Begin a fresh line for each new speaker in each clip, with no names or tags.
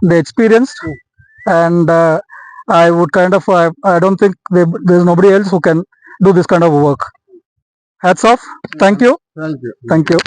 they experienced, and I would kind of I don't think there's nobody else who can do this kind of work. Hats off. Thank you. Thank you.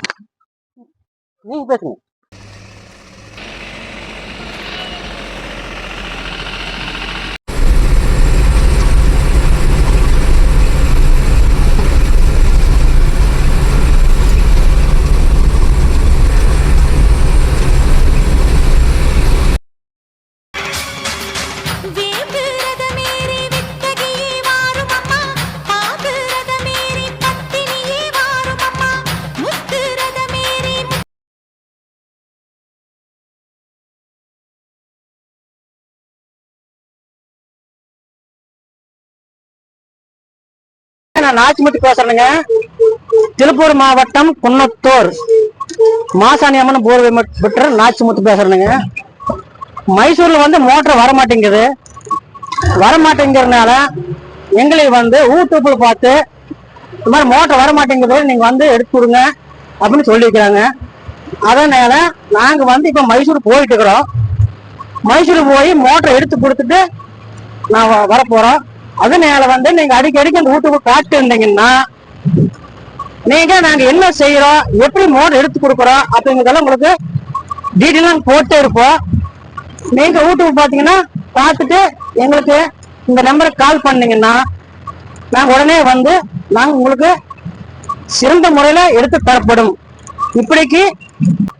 நான் நாச்சிமுத்து பேசுறேங்க. திருப்பூர் மாவட்டம் குன்னத்தூர் மாசாணி அம்மன் போர் பெற்ற நாச்சிமுத்து பேசுறேங்க. மைசூர்ல வந்து motor வரமாட்டேங்கிறதுனால எங்களை வந்து யூடியூப்ல பார்த்து இந்த மாதிரி மோட்டர் வரமாட்டேங்குது, நீங்க வந்து எடுத்து கொடுங்க அப்படின்னு சொல்லியிருக்கிறாங்க. அதனால நாங்க வந்து இப்ப மைசூர் போயிட்டு இருக்கிறோம். மைசூர் போய் மோட்டர் எடுத்து கொடுத்துட்டு நான் வரப்போறோம். அதனால வந்து நீங்க அடிக்கடிக்கு அந்த யூடியூப் காட்டு இருந்தீங்கன்னா நாங்க என்ன செய்யறோம், எப்படி மோட்டர் எடுத்து கொடுக்குறோம் அப்படிங்கிறதெல்லாம் உங்களுக்கு டீட்டெயிலா போட்டே இருப்போம். நீங்க யூடியூப் பாத்தீங்கன்னா பார்த்துட்டு எங்களுக்கு இந்த நம்பருக்கு கால் பண்ணீங்கன்னா நாங்க உடனே வந்து நாங்க உங்களுக்கு சிறந்த முறையில எடுத்து தரப்படும். இப்படிக்கு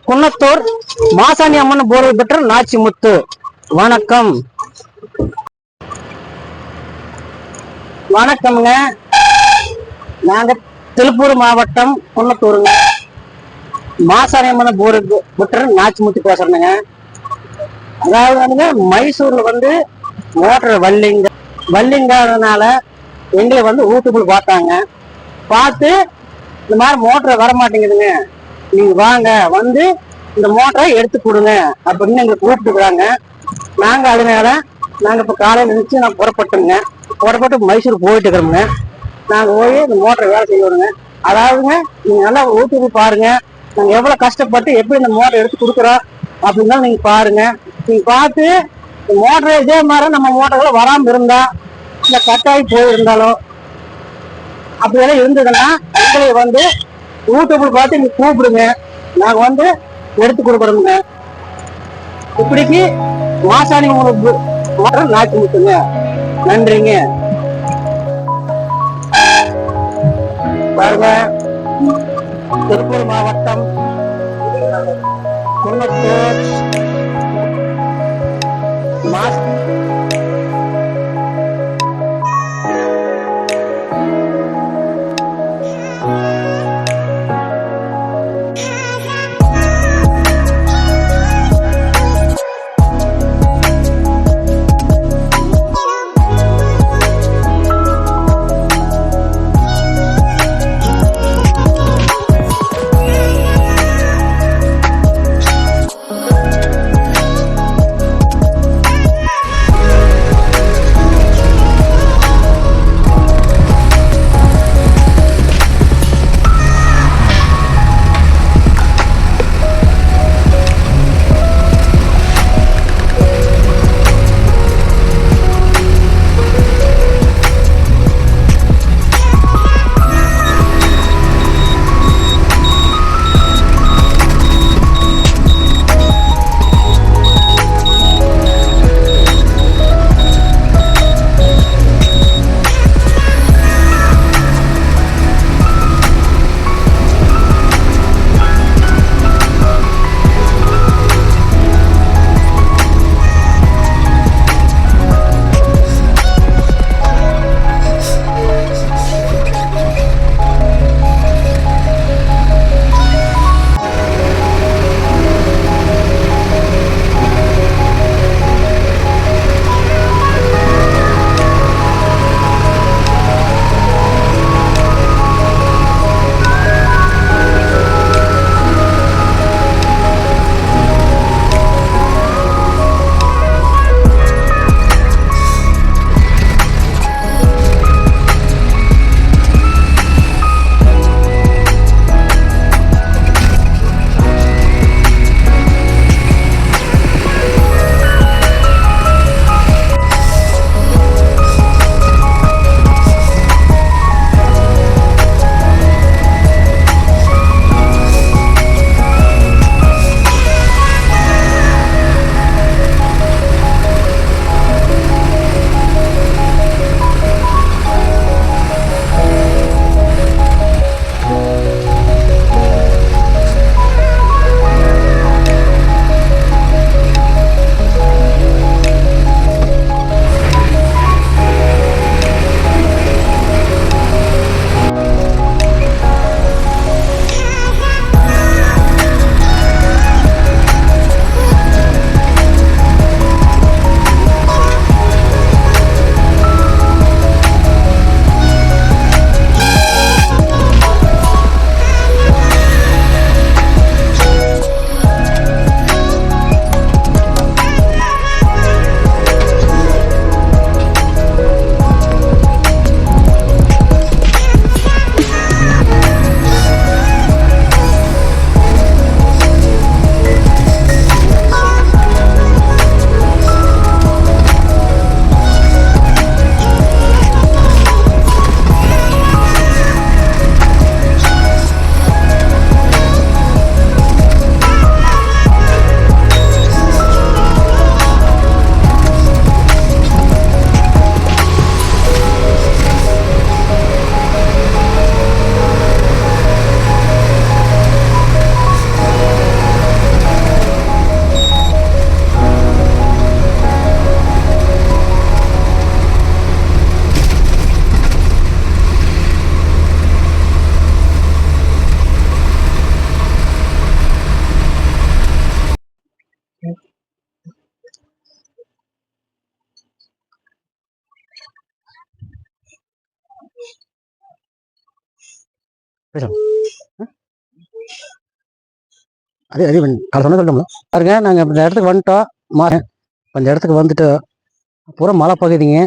குன்னத்தூர் மாசாணி அம்மன் போர்வை பெற்ற நாச்சிமுத்து. வணக்கம். வணக்கம்ங்க. நாங்க திருப்பூர் மாவட்டம் குன்னத்தூருங்க. மாசாணி அம்மன் போர்வை பெற்ற நாச்சிமுத்து பேசுறேங்க. அதாவது வந்து மைசூர்ல வந்து மோட்டர் வள்ளிங்கிறதுனால எங்களை வந்து யூடியூப்ல பார்த்து இந்த மாதிரி மோட்டர் வரமாட்டேங்குதுங்க, நீங்க வாங்க வந்து இந்த மோட்டரை எடுத்து கொடுங்க அப்படின்னு எங்களுக்கு கூப்பிட்டுக்கிறாங்க. நாங்க அதனால நாங்க இப்ப காலையில நினைச்சு நான் புறப்பட்டு மைசூர் போயிட்டு இருக்கிறோங்க. நாங்க போய் இந்த மோட்டரை வேலை செய்யணுங்க. அதாவதுங்க நீங்க நல்லா யூடியூப் பாருங்க, நாங்க எவ்வளவு கஷ்டப்பட்டு எப்படி இந்த மோட்டர் எடுத்து கொடுக்குறோம் அப்படின்னா நீங்க பாருங்க. நீங்க பார்த்து இந்த மோட்டர் இதே மாதிரி நம்ம மோட்டர்களை வராம இருந்தா இந்த கட்டாயி போயிருந்தாலும் அப்படியெல்லாம் இருந்ததுன்னா எங்களை வந்து யூடியூப்ல பார்த்து நீங்க கூப்பிடுங்க, நாங்க வந்து எடுத்து கொடுக்குறோங்க. இப்படிக்கு மாசாணி மோட்டர் நாச்சிமுத்துங்க. நன்றிங்க. பாருங்க, திருப்பூர் மாவட்டம் குன்னத்தூர் பேசலாம். அதே காலை சொன்ன சொல்லிட்டோம்ல பாருங்க. நாங்கள் இந்த இடத்துக்கு வந்துட்டோம். இப்போ இந்த இடத்துக்கு வந்துட்டு பூரா மலை பகுதிங்க.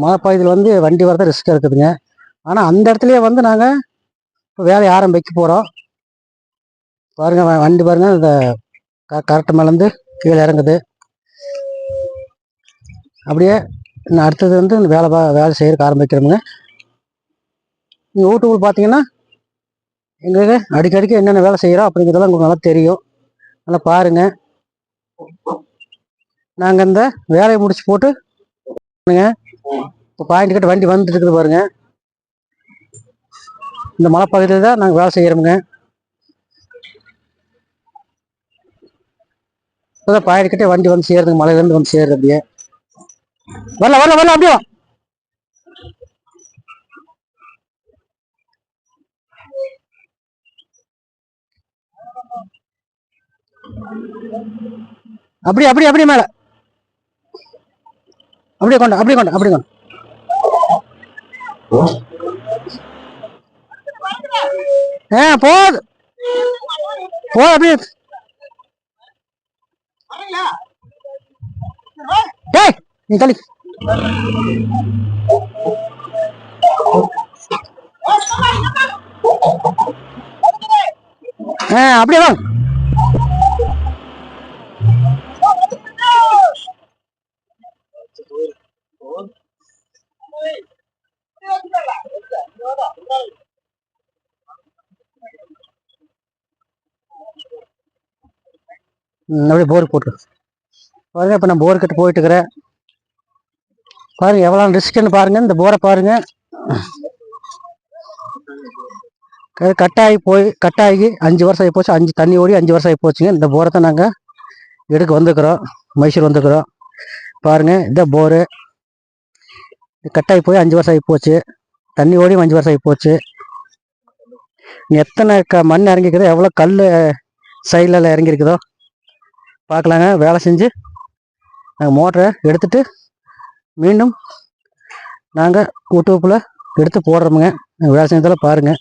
மலை பகுதியில் வந்து வண்டி வரதான் ரிஸ்க்காக இருக்குதுங்க. ஆனால் அந்த இடத்துலயே வந்து நாங்கள் இப்போ வேலையை ஆரம்பிக்க போகிறோம். பாருங்க வண்டி பாருங்க, இந்த கரெக்டு மேலேருந்து கீழே இறங்குது. அப்படியே இன்னும் அடுத்தது வந்து இந்த வேலை செய்யறதுக்கு ஆரம்பிக்கிறோமுங்க. நீங்கள் யூடியூப்பில் பார்த்தீங்கன்னா எங்களுக்கு அடிக்கடிக்கு என்னென்ன வேலை செய்கிறோம் அப்படிங்கிறதெல்லாம் உங்களுக்கு நல்லா தெரியும். நல்லா பாருங்கள். நாங்கள் இந்த வேலையை முடிச்சு போட்டு இப்போ பாயிண்ட் கிட்ட வண்டி வந்துட்டு இருக்குது பாருங்க. இந்த மலைப்பகுதியில் தான் நாங்கள் வேலை செய்கிறோமுங்க. இப்போதான் பாயிண்ட் கிட்ட வண்டி வந்து சேருதுங்க. மலையிலேருந்து வந்து சேருது. அப்படியே வரல அப்படியே அப்படியே மேல அப்படியே கொண்டு போது அப்படியே டேய் நீ தள்ளி அப்படியே வாங்க. அப்படியே போர் போட்டு பாருங்க. இப்போ நான் போர் கிட்ட போயிட்டு இருக்கிறேன். பாருங்க எவ்வளோ ரிஸ்க்குன்னு பாருங்க. இந்த போரை பாருங்க. கட்டாகி 5 வருஷம் ஆகி போச்சு. தண்ணி ஓடி 5 வருஷம் ஆகி போச்சுங்க. இந்த போரை தான் நாங்கள் எடுக்க வந்துக்கிறோம். மைசூர் வந்துக்கிறோம். பாருங்க இந்த போரு கட்டாகி போய் 5 வருஷம் ஆகி போச்சு. தண்ணி ஓடி 5 வருஷம் ஆகி போச்சு. எத்தனை மண் இறங்கிக்குதோ, எவ்வளோ கல் சைடில் இறங்கியிருக்குதோ பார்க்கலாங்க. வேலை செஞ்சு நாங்கள் மோட்டரை எடுத்துட்டு மீண்டும் நாங்கள் யூடியூப்பில் எடுத்து போடுறோமுங்க. வேலை செஞ்சதெல்லாம் பாருங்கள்.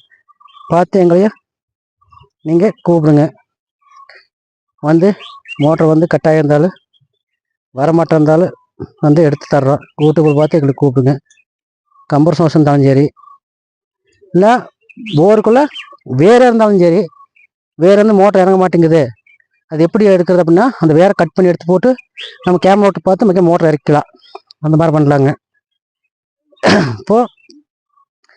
பார்த்து எங்களையும் நீங்கள் கூப்பிடுங்க. வந்து மோட்டர் வந்து கட்டாயம் இருந்தாலும் வரமாட்டேன் இருந்தாலும் வந்து எடுத்து தர்றோம். யூடியூப்பில் பார்த்து எங்களுக்கு கூப்பிடுங்க. கம்பர் சோர்ஸ் இருந்தாலும் சரி, இல்லை போருக்குள்ளே வேறு இருந்தாலும் சரி, வேறு வந்து மோட்டர் இறங்க மாட்டேங்குது, அது எப்படி எடுக்கிறது அப்படின்னா அந்த வேரை கட் பண்ணி எடுத்து போட்டு நம்ம கேமரா விட்டு பார்த்து மிக மோட்டர் இறக்கலாம். அந்த மாதிரி பண்ணலாங்க. இப்போது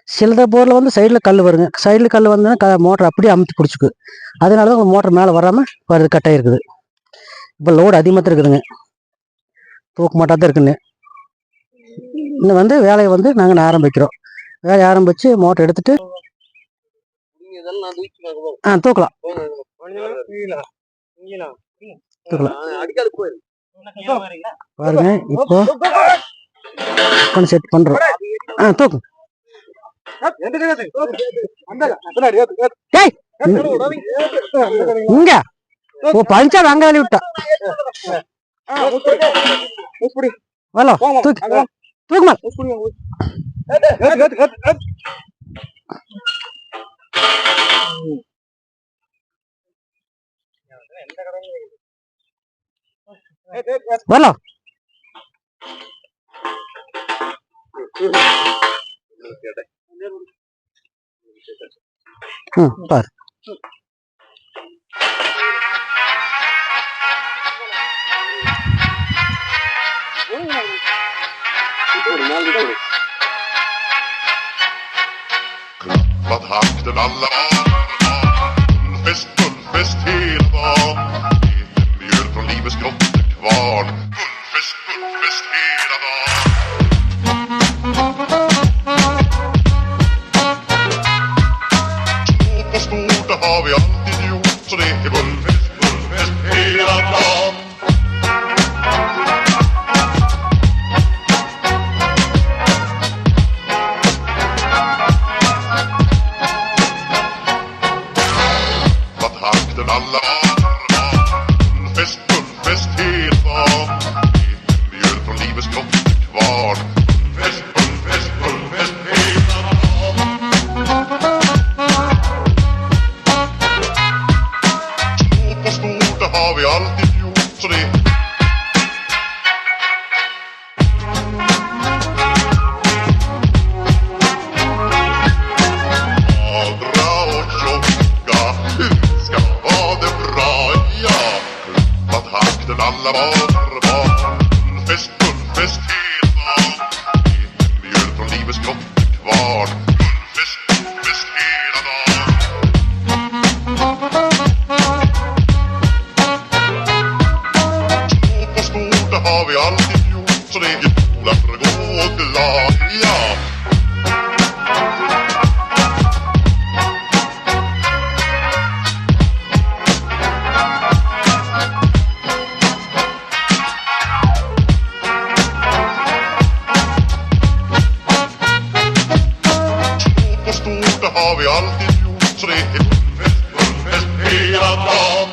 சில போரில் வந்து சைடில் கல் வருங்க. சைடில் கல் வந்தோன்னா மோட்டர் அப்படியே அமுத்தி பிடிச்சிக்கு. அதனால தான் மோட்டர் மேலே வராமல் வருது, கட்டாக இருக்குது. இப்போ லோடு அதிகமாக தான் இருக்குதுங்க. தூக்க மாட்டாக தான் இருக்குன்னு இன்னும் வந்து வேலையை வந்து நாங்கள் ஆரம்பிக்கிறோம். வேலையை ஆரம்பித்து மோட்டர் எடுத்துட்டு தூக்கலாம். பாருங்க இப்போ கொஞ்சம் செட் பண்றோம். தூக்கு இங்க பஞ்சா அங்க வேலி விட்டா தூக்குமா. வரல பாரு.
Klappat hakten alla Gullfest hela dagen. Lite mjöl från livets grottekvarn. Gullfest hela dagen. Stort och stort, det har vi alltid gjort. Så det är gullfest hela dagen. Alla Gullfest hela dagen. Guldfest hela dagen. Eten mjöl från livets grottekvarn. Guldfest, guldfest hela dagen. Stort och stort, det har vi alltid gjort. Så det är goda för att gå glad, ja. Det har vi alltid gjort, så det är guldfest, guldfest hela dagen.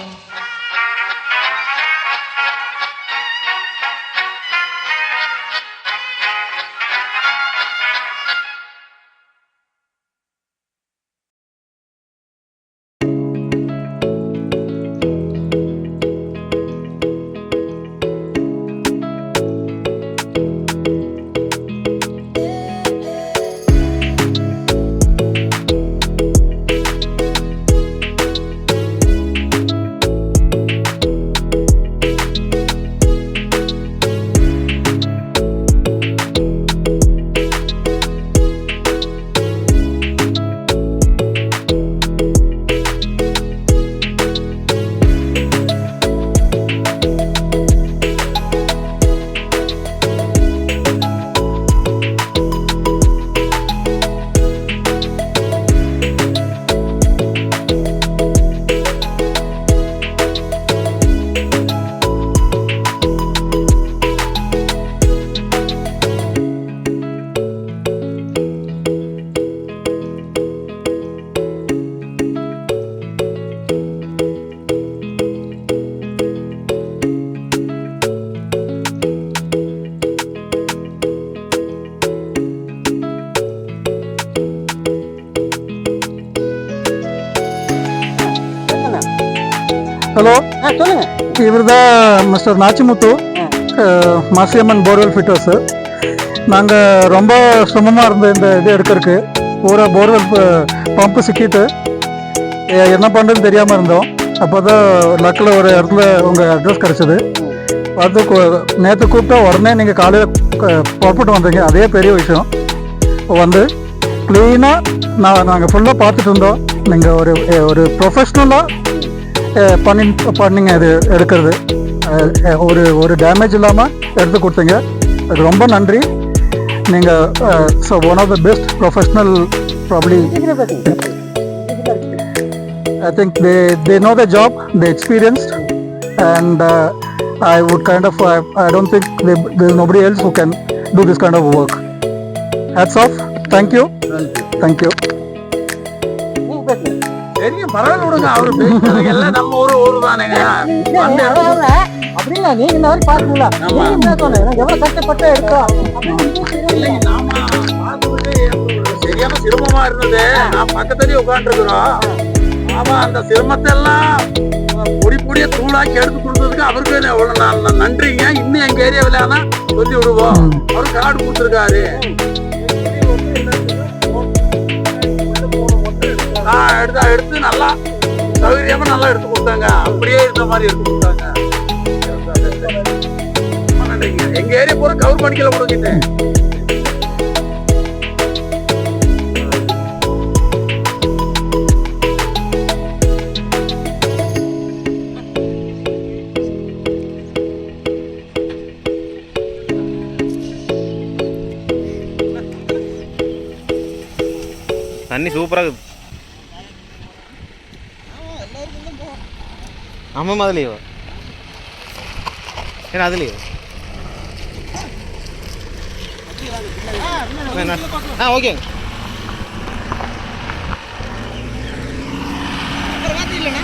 Hello,
சொல்லுங்க.
இவர் தான் mister Nachimuthu, மாசியம்மன் borewell ஃபிட்டர்ஸு. நாங்கள் ரொம்ப சிரமமாக இருந்த இந்த இது எடுக்கிறதுக்கு ஒரு போர்வெல் பம்பு சிக்கிட்டு என்ன பண்ணுறதுன்னு தெரியாமல் இருந்தோம். அப்போ தான் லக்கில் ஒரு இடத்துல உங்கள் அட்ரஸ் கிடச்சிது. அது நேற்று கூப்பிட்டா உடனே நீங்கள் காலையில் புறப்பட்டு வந்தீங்க. அதே பெரிய விஷயம். வந்து க்ளீனாக நாங்கள் ஃபுல்லாக பார்த்துட்டு இருந்தோம். நீங்கள் ஒரு ப்ரொஃபஷ்னலாக பண்ணிங்க இது எடுக்கிறது. ஒரு டேமேஜ் இல்லாமல் எடுத்து கொடுத்தீங்க. அதுக்கு ரொம்ப நன்றி. நீங்கள் so one of the best professional probably. I think they know the job, they experienced, and I would kind of I don't think there's nobody else who can do this kind of work. Hats off. Thank you.
பெரிய பரவாயில்ல விடுங்க. அவரு பேசுறது எல்லாம் நம்ம ஊரு தானேங்க.
அப்படிங்களா? நீங்க இந்த மாதிரி பாத்தீங்களா? எவ்வளவு கஷ்டப்பட்டு எடுத்தோம்.
இல்லைங்க, நாம பார்த்துட்டு சரியான சிரமமா இருந்தது. நான் பக்கத்துலயே உட்காந்துருக்குறோம். ஆமா, அந்த சிரமத்தை எல்லாம் பொடிய தூளாக்கி எடுத்து கொடுத்ததுக்கு அவருக்கு எவ்வளவு நன்றிங்க. இன்னும் எங்க ஏரியாவில ஆனா சொல்லி விடுவோம். அவரு கார்டு கொடுத்துருக்காரு. எடுத்து நல்லா சௌகரியமா நல்லா எடுத்து கொடுத்தாங்க. அப்படியே இருந்த மாதிரி எடுத்து கொடுத்தாங்க. நன்றிங்க. எங்க ஏரியா பூரா கவர் பண்ணிக்கல கொடுக்கிட்டேன்.
தண்ணி சூப்பராக இருக்குது. ஆமாம், அதுலேயோ ஏன்னா அதுலேயோ ஓகேங்க.
இல்லைண்ணா